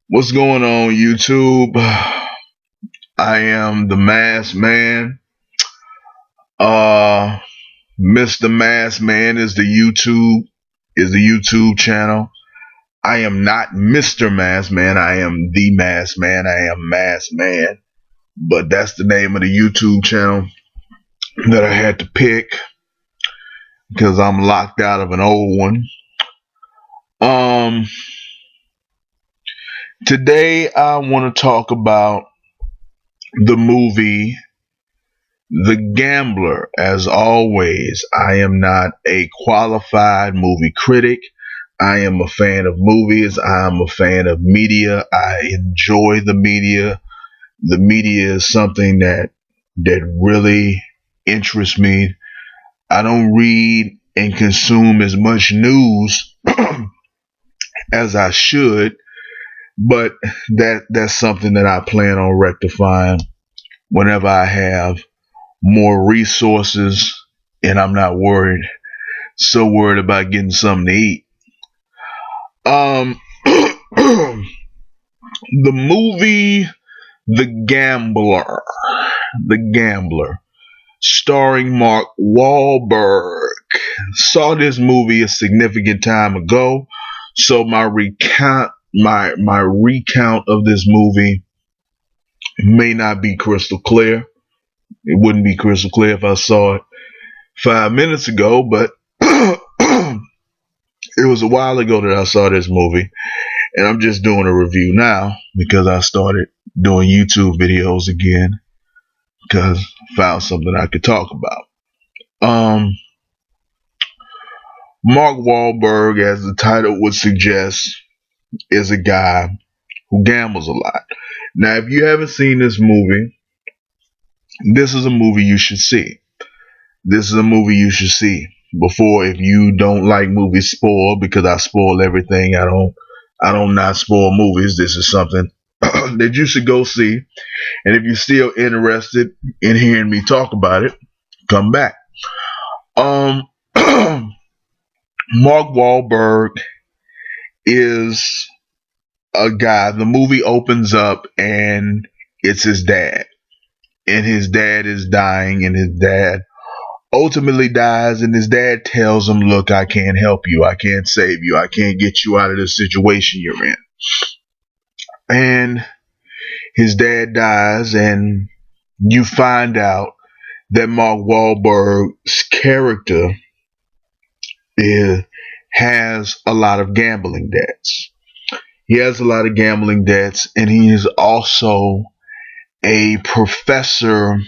What's going on, YouTube? I am the Masked Man. Uh, Mr. Masked Man is the YouTube channel. I am not Mr. Masked Man. I am the Masked Man. I am Masked Man. But that's the name of the YouTube channel that I had to pick because I'm locked out of an old one. Um, Today I want to talk about the movie The Gambler. As always, I am not a qualified movie critic. I am a fan of movies. I am a fan of media. I enjoy the media. The media is something that really interests me. I don't read and consume as much news as I should, but that's something that I plan on rectifying whenever I have more resources and I'm not so worried about getting something to eat. Um the movie The Gambler. The Gambler, starring Mark Wahlberg. Saw this movie a significant time ago, so my recount of this movie may not be crystal clear. It wouldn't be crystal clear if I saw it 5 minutes ago, but it was a while ago that I saw this movie, and I'm just doing a review now because I started doing YouTube videos again because I found something I could talk about. Mark Wahlberg, as the title would suggest, is a guy who gambles a lot. Now, if you haven't seen this movie, this is a movie you should see. This is a movie you should see before. If you don't like movies spoiled, because I spoil everything, I don't not spoil movies. This is something that you should go see. And if you're still interested in hearing me talk about it, come back. Um, Mark Wahlberg is a guy. The movie opens up and it's his dad, and his dad is dying, and his dad ultimately dies, and his dad tells him, "Look, I can't help you. I can't save you. I can't get you out of the situation you're in." And his dad dies, and you find out that Mark Wahlberg's character is, has a lot of gambling debts. He has a lot of gambling debts, and he is also a professor.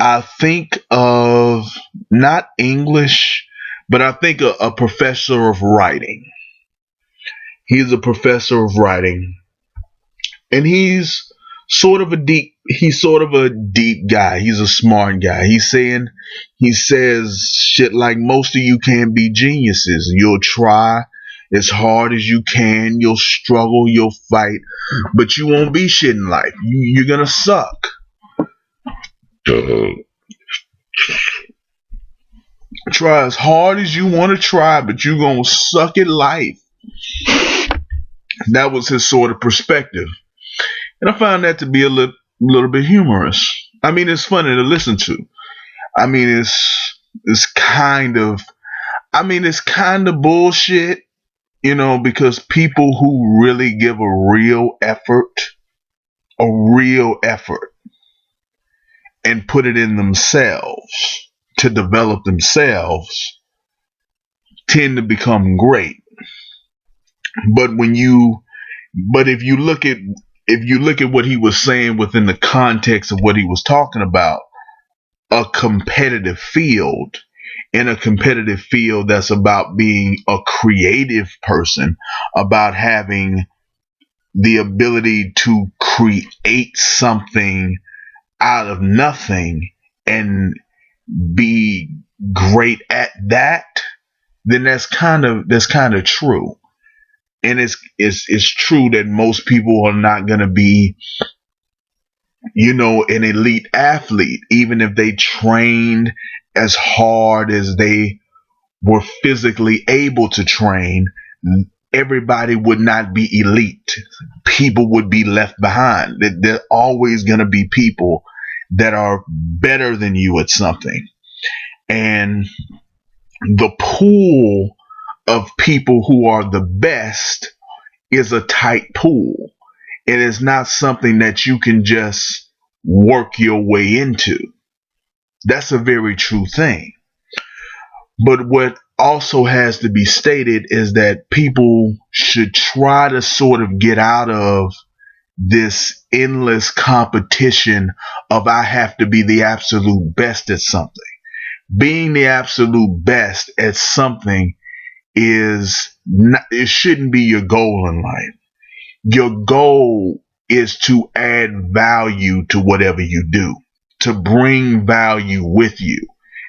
I think of not English, but I think a professor of writing. He's a professor of writing, and he's sort of a deep guy. He's a smart guy. He says shit like, most of you can't be geniuses. You'll try as hard as you can. You'll struggle. You'll fight, but you won't be shit in life. You're gonna suck. Try as hard as you want to try, but you're gonna suck at life. That was his sort of perspective, and I found that to be a little bit humorous. I mean, it's funny to listen to. I mean, it's kind of it's kind of bullshit, because people who really give a real effort, and put it in themselves to develop themselves, tend to become great. But if you look at what he was saying within the context of what he was talking about, a competitive field, in a competitive field that's about being a creative person, about having the ability to create something out of nothing and be great at that, then that's kind of true. And it's true that most people are not going to be, an elite athlete, even if they trained as hard as they were physically able to train. Everybody would not be elite. people would be left behind. That there always going to be people that are better than you at something. And the pool of people who are the best is a tight pool. It is not something that you can just work your way into. That's a very true thing. But what also has to be stated is that people should try to sort of get out of this endless competition of I have to be the absolute best at something. Being the absolute best at something is not, it shouldn't be your goal in life. Your goal is to add value to whatever you do, to bring value with you,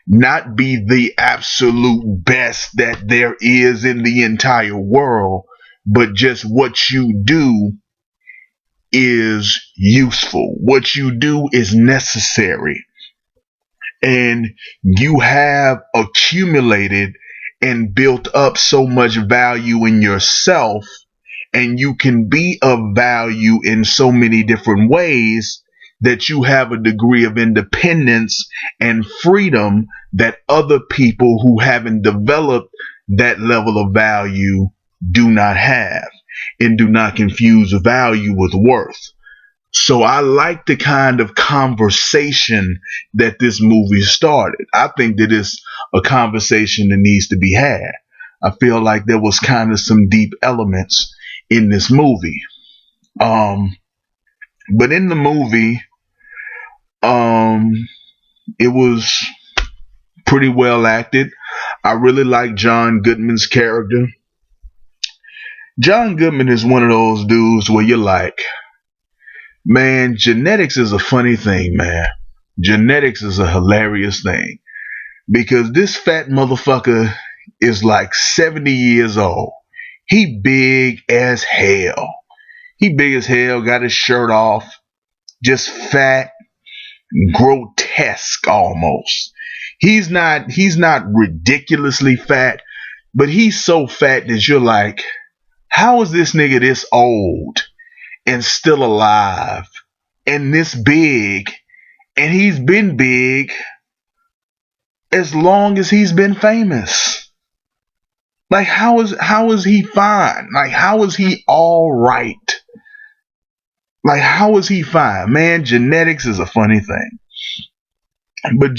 not be the absolute best that there is in the entire world, but just what you do is useful. What you do is necessary. And you have accumulated and built up so much value in yourself, and you can be of value in so many different ways that you have a degree of independence and freedom that other people who haven't developed that level of value do not have, and do not confuse value with worth. So I like the kind of conversation that this movie started. I think that it's a conversation that needs to be had. I feel like there was kind of some deep elements in this movie. Um, but in the movie, um, it was pretty well acted. I really like John Goodman's character. John Goodman is one of those dudes where you're like, man, genetics is a funny thing, man. Genetics is a hilarious thing. Because this fat motherfucker is like 70 years old. He big as hell. He big as hell, got his shirt off, just fat, grotesque almost. He's not ridiculously fat, but he's so fat that you're like, how is this nigga this old and still alive and this big? And he's been big as long as he's been famous. Like how is he fine? Like how is he all right? Like how is he fine? Man, genetics is a funny thing. But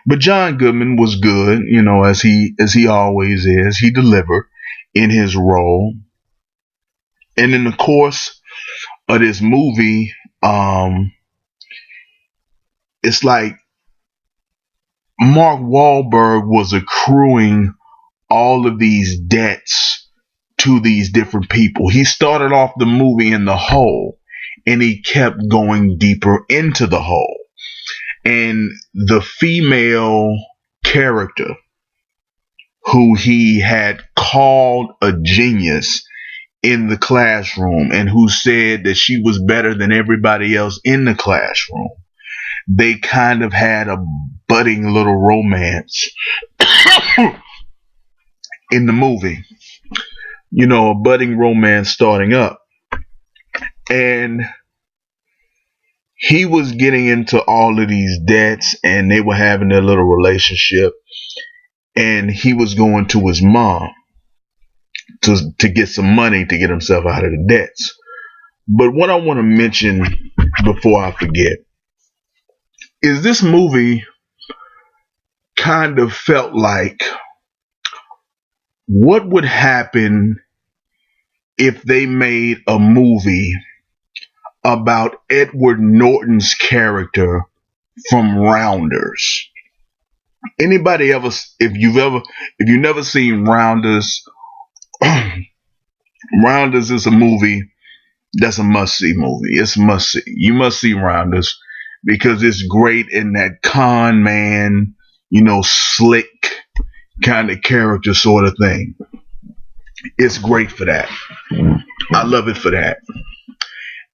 but John Goodman was good, as he always is. He delivered in his role. And in the course of this movie, it's like Mark Wahlberg was accruing all of these debts to these different people. He started off the movie in the hole, and he kept going deeper into the hole. And the female character who he had called a genius in the classroom and who said that she was better than everybody else in the classroom, they kind of had a budding little romance in the movie. A budding romance starting up. And he was getting into all of these debts, and they were having their little relationship. And he was going to his mom to get some money to get himself out of the debts. But what I want to mention before I forget is this movie kind of felt like what would happen if they made a movie about Edward Norton's character from Rounders. Anybody ever, if you've never seen Rounders, Rounders is a movie that's a must-see movie. It's must-see. You must see Rounders because it's great in that con man, slick kind of character sort of thing. It's great for that. I love it for that.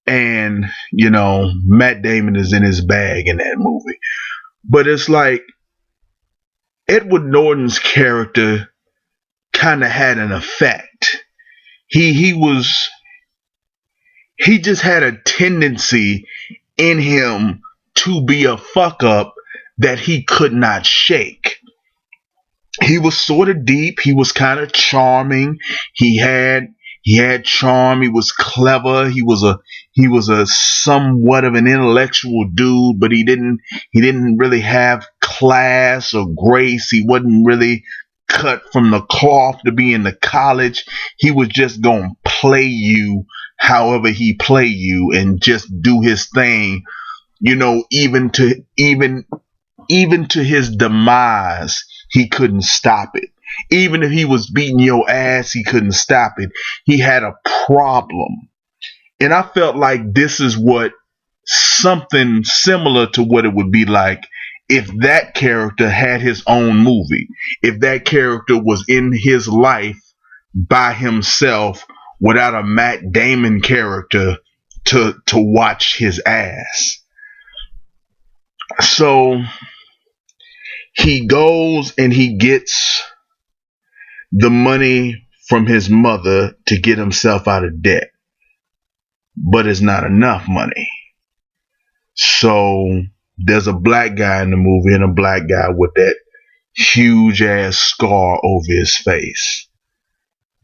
And, Matt Damon is in his bag in that movie. But it's like Edward Norton's character kind of had an effect. he he just had a tendency in him to be a fuck up that he could not shake. He was sort of deep. He was kind of charming. He had he had charm. He was clever. He was a somewhat of an intellectual dude, but he didn't really have class or grace. He wasn't really cut from the cloth to be in the college. He was just gonna play you however he play you and just do his thing, even to his demise, he couldn't stop it. Even if he was beating your ass, he couldn't stop it. He had a problem. And I felt like this is what something similar to what it would be like if that character had his own movie. If that character was in his life by himself without a Matt Damon character to watch his ass. So he goes and he gets the money from his mother to get himself out of debt, but it's not enough money. So there's a black guy in the movie, and a black guy with that huge ass scar over his face.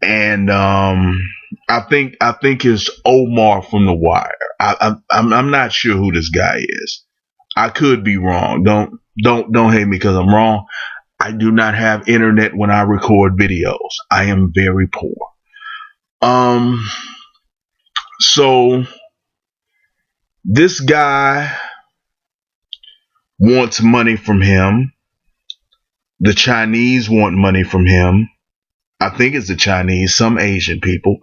And I think it's Omar from The Wire. I'm not sure who this guy is. I could be wrong. Don't hate me because I'm wrong. I do not have internet when I record videos. I am very poor. So this guy wants money from him. The Chinese want money from him. I think it's the Chinese, some Asian people,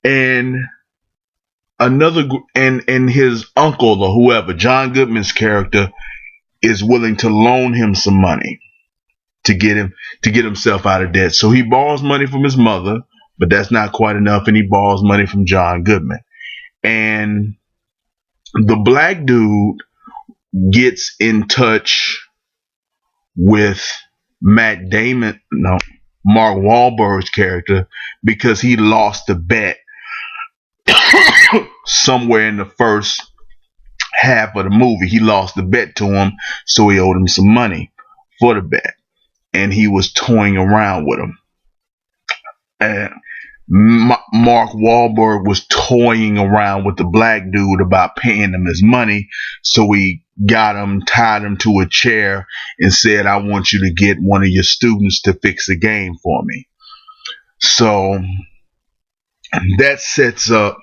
and and his uncle or whoever, John Goodman's character, is willing to loan him some money to get himself out of debt. So he borrows money from his mother, but that's not quite enough, and he borrows money from John Goodman. And the black dude gets in touch with Mark Wahlberg's character, because he lost a bet somewhere in the first half of the movie. He lost the bet to him, so he owed him some money for the bet, and he was toying around with him. And Mark Wahlberg was toying around with the black dude about paying him his money, so he tied him to a chair, and said, "I want you to get one of your students to fix the game for me." So that sets up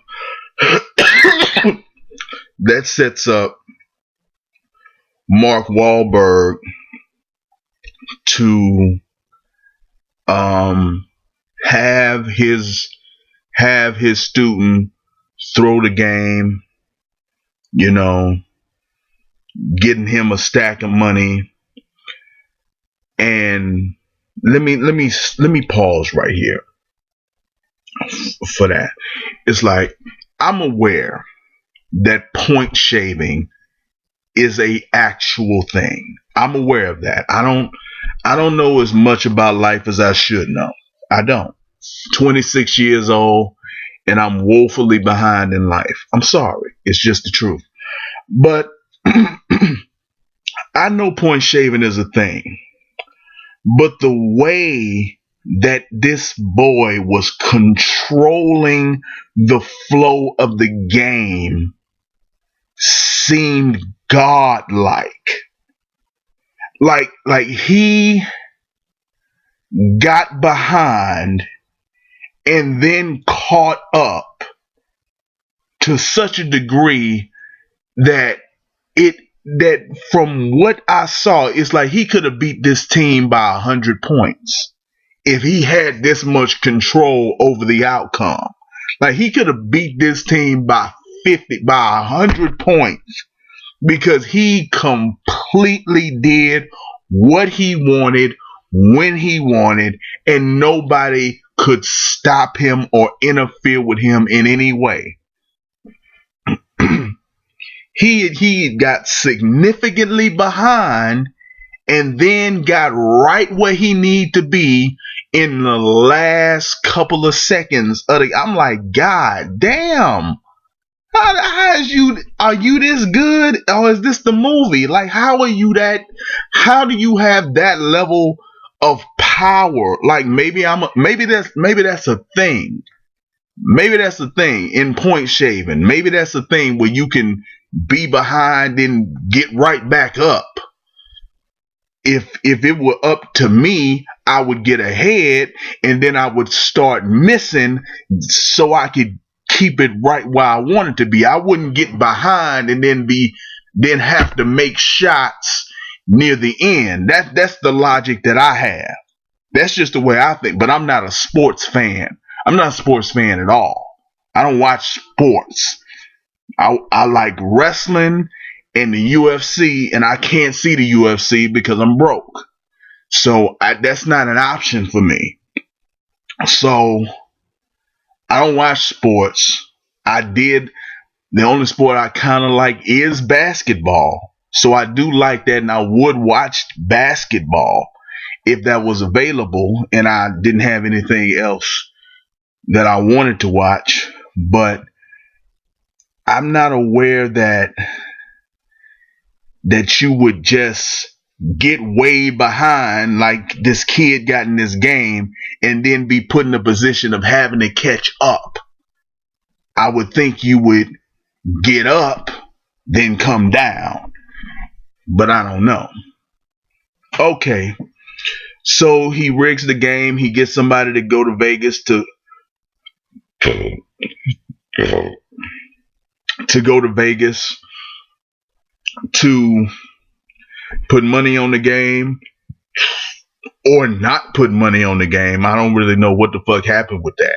Mark Wahlberg to have his student throw the game, getting him a stack of money. And let me pause right here for that. It's like, I'm aware that point shaving is a actual thing. I'm aware of that. I don't know as much about life as I should know. I don't. 26 years old, and I'm woefully behind in life. I'm sorry. It's just the truth. But I know point shaving is a thing. But the way that this boy was controlling the flow of the game seemed godlike. Like he got behind and then caught up to such a degree that from what I saw, it's like he could have beat this team by 100 points if he had this much control over the outcome. Like, he could have beat this team by 100 points, because he completely did what he wanted when he wanted, and nobody could stop him or interfere with him in any way. He got significantly behind and then got right where he needed to be in the last couple of seconds of I'm like, God damn. How is you? Are you this good, or is this the movie? Like, how are you that? How do you have that level of power? Like, maybe that's a thing. Maybe that's a thing in point shaving. Maybe that's a thing where you can be behind and get right back up. If it were up to me, I would get ahead and then I would start missing so I could keep it right where I want it to be. I wouldn't get behind and then have to make shots near the end. That's the logic that I have. That's just the way I think. But I'm not a sports fan. I'm not a sports fan at all. I don't watch sports. I like wrestling and the UFC, and I can't see the UFC because I'm broke. So that's not an option for me. So I don't watch sports. I did. The only sport I kind of like is basketball. So I do like that, and I would watch basketball if that was available and I didn't have anything else that I wanted to watch. But I'm not aware that you would just get way behind like this kid got in this game and then be put in a position of having to catch up. I would think you would get up, then come down. But I don't know. Okay. So he rigs the game. He gets somebody to go to Vegas to go to Vegas to put money on the game or not put money on the game. I don't really know what the fuck happened with that.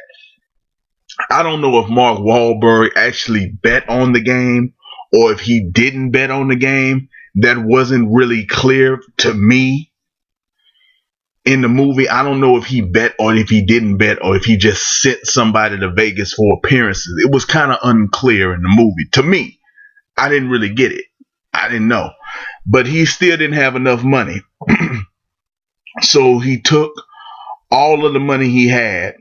I don't know if Mark Wahlberg actually bet on the game or if he didn't bet on the game. That wasn't really clear to me in the movie. I don't know if he bet or if he didn't bet or if he just sent somebody to Vegas for appearances. It was kind of unclear in the movie to me. I didn't really get it. I didn't know. But he still didn't have enough money. So he took all of the money he had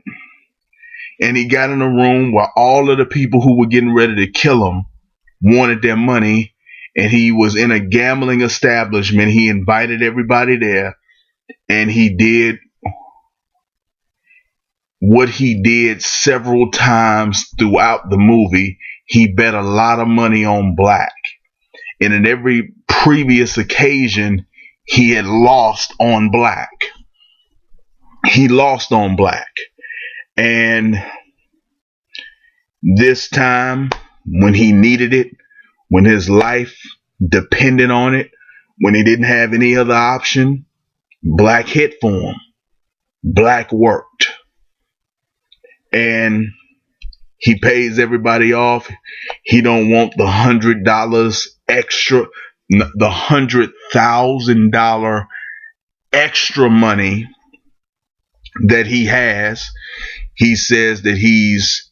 and he got in a room where all of the people who were getting ready to kill him wanted their money. And he was in a gambling establishment. He invited everybody there. And he did what he did several times throughout the movie. He bet a lot of money on black. And in every previous occasion, he had lost on black. He lost on black. And this time, when he needed it, when his life depended on it, when he didn't have any other option, black hit for him. Black worked. And he pays everybody off. He don't want the $100 extra, the $100,000 extra money that he has. He says that he's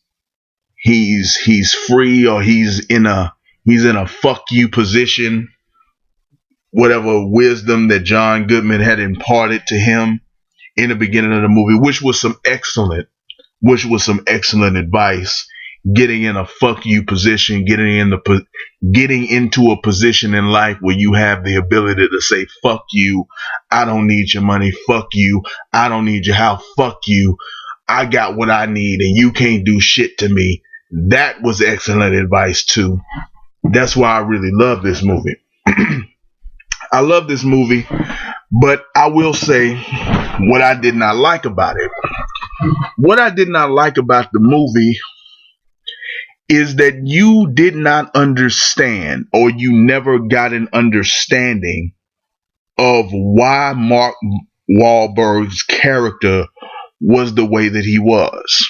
free, or he's in a fuck you position. Whatever wisdom that John Goodman had imparted to him in the beginning of the movie, which was some excellent advice. Getting in a fuck you position, getting into a position in life where you have the ability to say, fuck you, I don't need your money, fuck you, I don't need your house, fuck you, I got what I need and you can't do shit to me. That was excellent advice too. That's why I really love this movie. I love this movie, but I will say what I did not like about it. What I did not like about the movie is that you did not understand, or you never got an understanding of why Mark Wahlberg's character was the way that he was.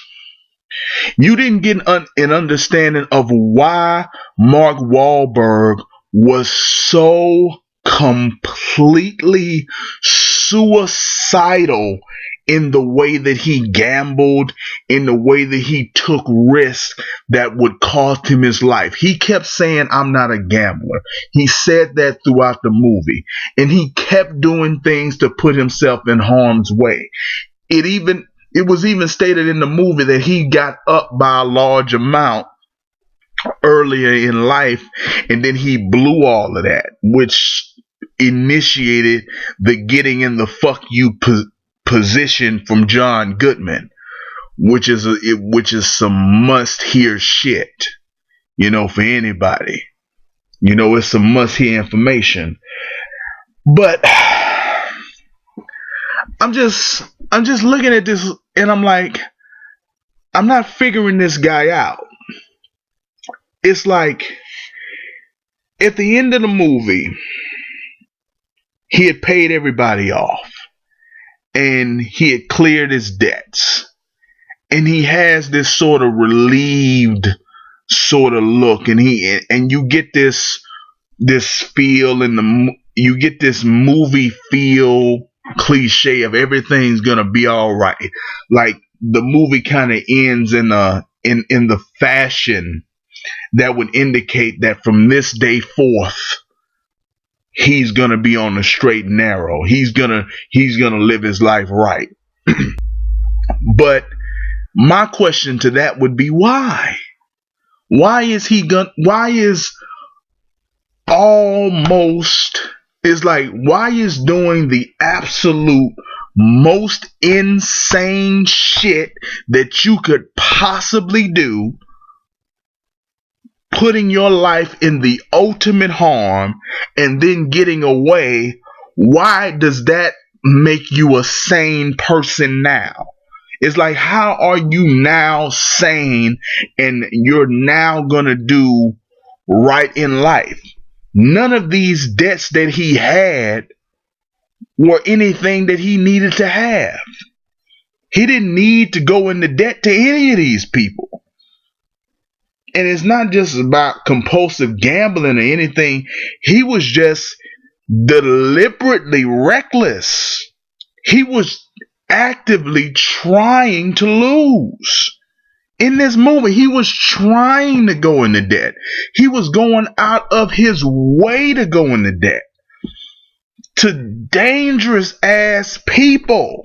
You didn't get an understanding of why Mark Wahlberg was so completely suicidal in the way that he gambled, in the way that he took risks that would cost him his life. He kept saying, I'm not a gambler. He said that throughout the movie. And he kept doing things to put himself in harm's way. It was even stated in the movie that he got up by a large amount earlier in life, and then he blew all of that, which initiated the getting in the fuck you position from John Goodman, which is some must hear shit, for anybody. It's some must hear information. But I'm just looking at this, and I'm like, I'm not figuring this guy out. It's like at the end of the movie, he had paid everybody off and he had cleared his debts. And he has this sort of relieved sort of look, and you get this feel you get this movie feel cliche of everything's gonna be all right. Like the movie kind of ends in the fashion that would indicate that from this day forth he's gonna be on the straight and narrow. He's gonna live his life right. But my question to that would be why? Why is almost is like why is doing the absolute most insane shit that you could possibly do, putting your life in the ultimate harm and then getting away? Why does that make you a sane person now? It's like, how are you now sane and you're now gonna do right in life? None of these debts that he had were anything that he needed to have. He didn't need to go into debt to any of these people. And it's not just about compulsive gambling or anything. He was just deliberately reckless. He was actively trying to lose. In this movie, he was trying to go into debt. He was going out of his way to go into debt to dangerous ass people.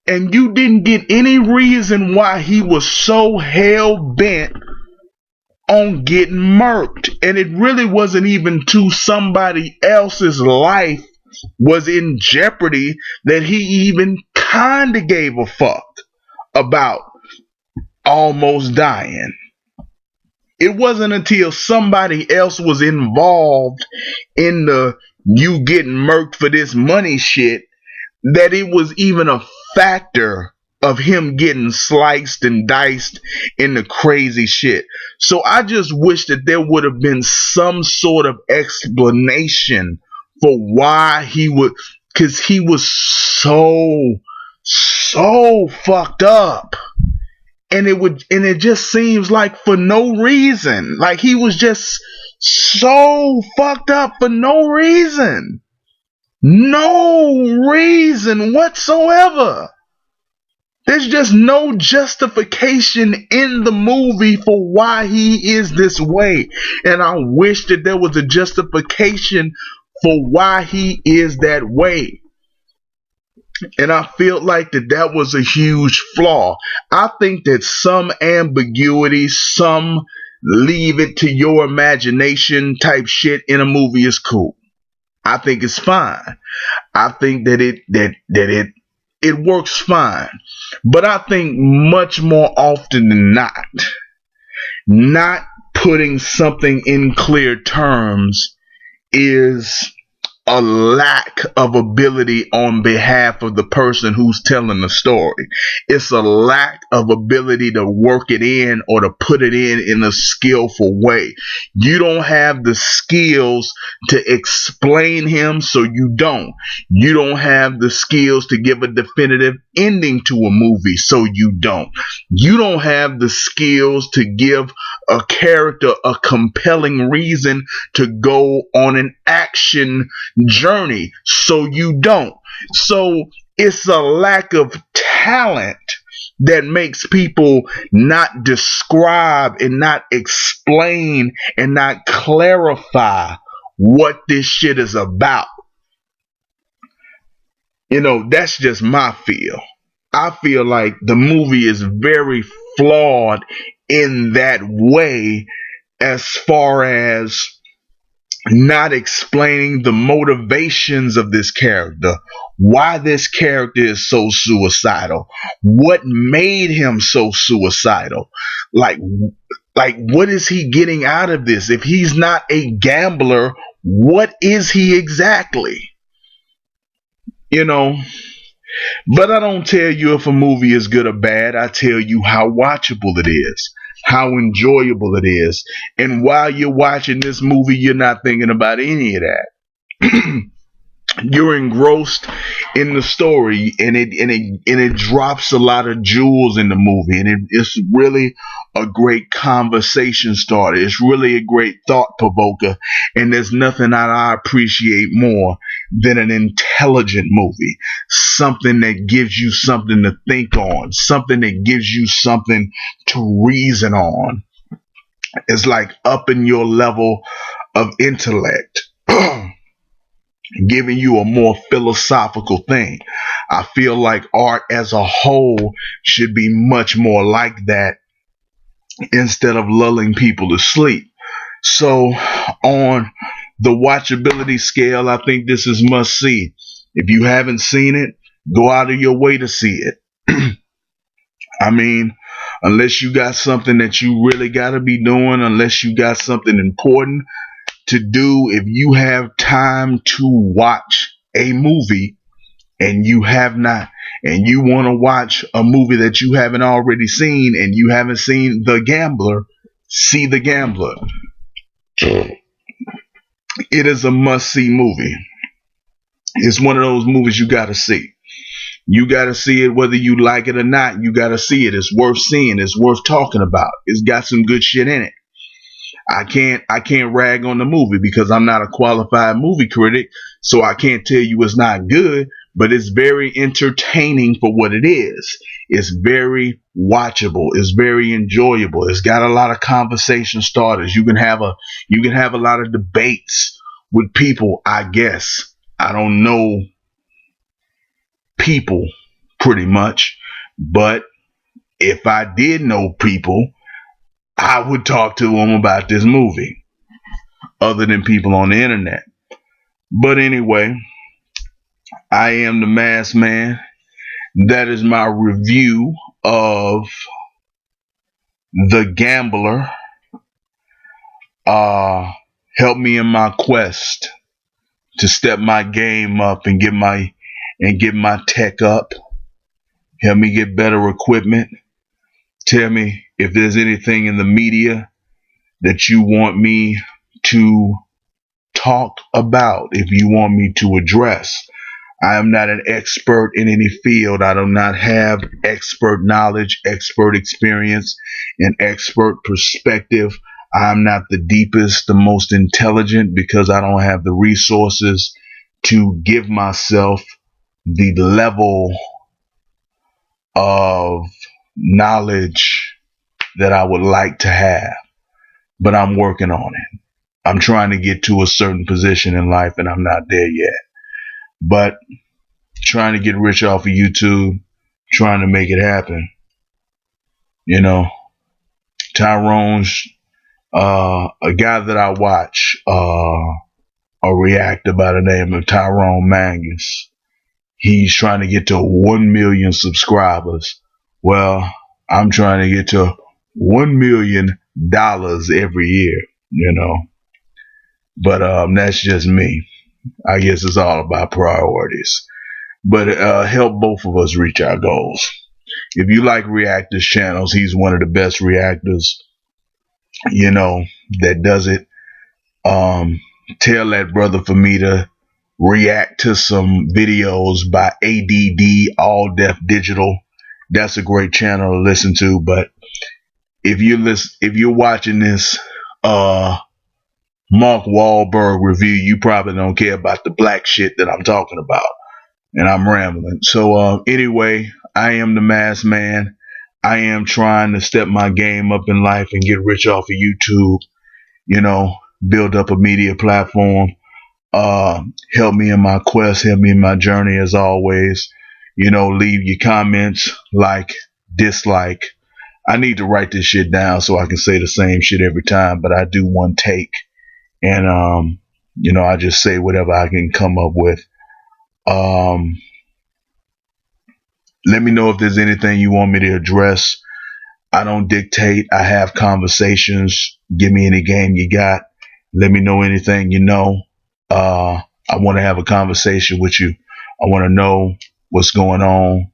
And you didn't get any reason why he was so hell bent on getting murked. And it really wasn't even to somebody else's life was in jeopardy that he even kind of gave a fuck about almost dying. It wasn't until somebody else was involved in the you getting murked for this money shit that it was even a factor of him getting sliced and diced in the crazy shit. So I just wish that there would have been some sort of explanation for why he would, because he was so fucked up. And it just seems like for no reason. Like he was just so fucked up for no reason. No reason whatsoever. There's just no justification in the movie for why he is this way. And I wish that there was a justification for why he is that way. And I feel like that was a huge flaw. I think that some ambiguity, some leave it to your imagination type shit in a movie is cool. I think it's fine. I think that it works fine. But I think much more often than not putting something in clear terms is a lack of ability on behalf of the person who's telling the story. It's a lack of ability to work it in or to put it in a skillful way. You don't have the skills to explain him, so you don't. You don't have the skills to give a definitive ending to a movie, so you don't. You don't have the skills to give a character a compelling reason to go on an action journey, so you don't. So it's a lack of talent that makes people not describe and not explain and not clarify what this shit is about. That's just my feel. I feel like the movie is very flawed in that way, as far as not explaining the motivations of this character, why this character is so suicidal, what made him so suicidal, like what is he getting out of this? If he's not a gambler, what is he exactly? You know, but I don't tell you if a movie is good or bad. I tell you how watchable it is, how enjoyable it is. And while you're watching this movie, you're not thinking about any of that. You're engrossed in the story, and it drops a lot of jewels in the movie, and it's really a great conversation starter. It's really a great thought provoker, and there's nothing that I appreciate more than an intelligent movie, something that gives you something to think on, something that gives you something to reason on. It's like upping your level of intellect. Giving you a more philosophical thing. I feel like art as a whole should be much more like that, instead of lulling people to sleep. So, on the watchability scale, I think this is must see. If you haven't seen it, go out of your way to see it. I mean, unless you got something that you really got to be doing, unless you got something important to do, if you have time to watch a movie and you have not, and you want to watch a movie that you haven't already seen, and you haven't seen The Gambler, see The Gambler. It is a must see movie. It's one of those movies you got to see. You got to see it whether you like it or not. You got to see it. It's worth seeing. It's worth talking about. It's got some good shit in it. I can't rag on the movie because I'm not a qualified movie critic, so I can't tell you it's not good, but it's very entertaining for what it is. It's very watchable. It's very enjoyable. It's got a lot of conversation starters. You can have a lot of debates with people, I guess. I don't know people pretty much, but if I did know people, I would talk to them about this movie, other than people on the internet. But anyway, I am the masked man. That is my review of The Gambler. Help me in my quest to step my game up and get my tech up. Help me get better equipment. Tell me if there's anything in the media that you want me to talk about, if you want me to address. I am not an expert in any field. I do not have expert knowledge, expert experience, and expert perspective. I'm not the deepest, the most intelligent, because I don't have the resources to give myself the level of knowledge that I would like to have. But I'm working on it. I'm trying to get to a certain position in life, and I'm not there yet. But trying to get rich off of YouTube, trying to make it happen. You know, Tyrone's a guy that I watch, a reactor by the name of Tyrone Mangus. He's trying to get to 1 million subscribers. Well, I'm trying to get to $1 million every year, you know. But that's just me. I guess it's all about priorities. But help both of us reach our goals. If you like Reactor's channels, he's one of the best reactors, you know, that does it. Tell that brother for me to react to some videos by ADD, All Deaf Digital. That's a great channel to listen to. But if you're watching this Mark Wahlberg review, you probably don't care about the black shit that I'm talking about. And I'm rambling. So anyway, I am the masked man. I am trying to step my game up in life and get rich off of YouTube. You know, build up a media platform. Help me in my quest. Help me in my journey as always. Leave your comments, like, dislike. I need to write this shit down so I can say the same shit every time, but I do one take. And I just say whatever I can come up with. Um, Let me know if there's anything you want me to address. I don't dictate. I have conversations. Give me any game you got. Let me know anything you know. I want to have a conversation with you. I want to know what's going on.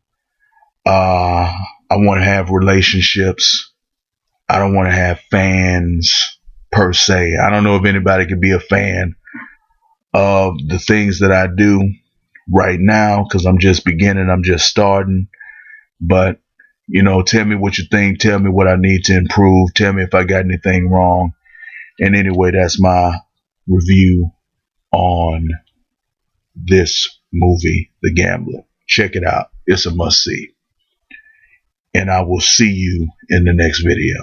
I want to have relationships. I don't want to have fans per se. I don't know if anybody could be a fan of the things that I do right now because I'm just beginning. I'm just starting. But, tell me what you think. Tell me what I need to improve. Tell me if I got anything wrong. And anyway, that's my review on this movie, The Gambler. Check it out. It's a must see. And I will see you in the next video.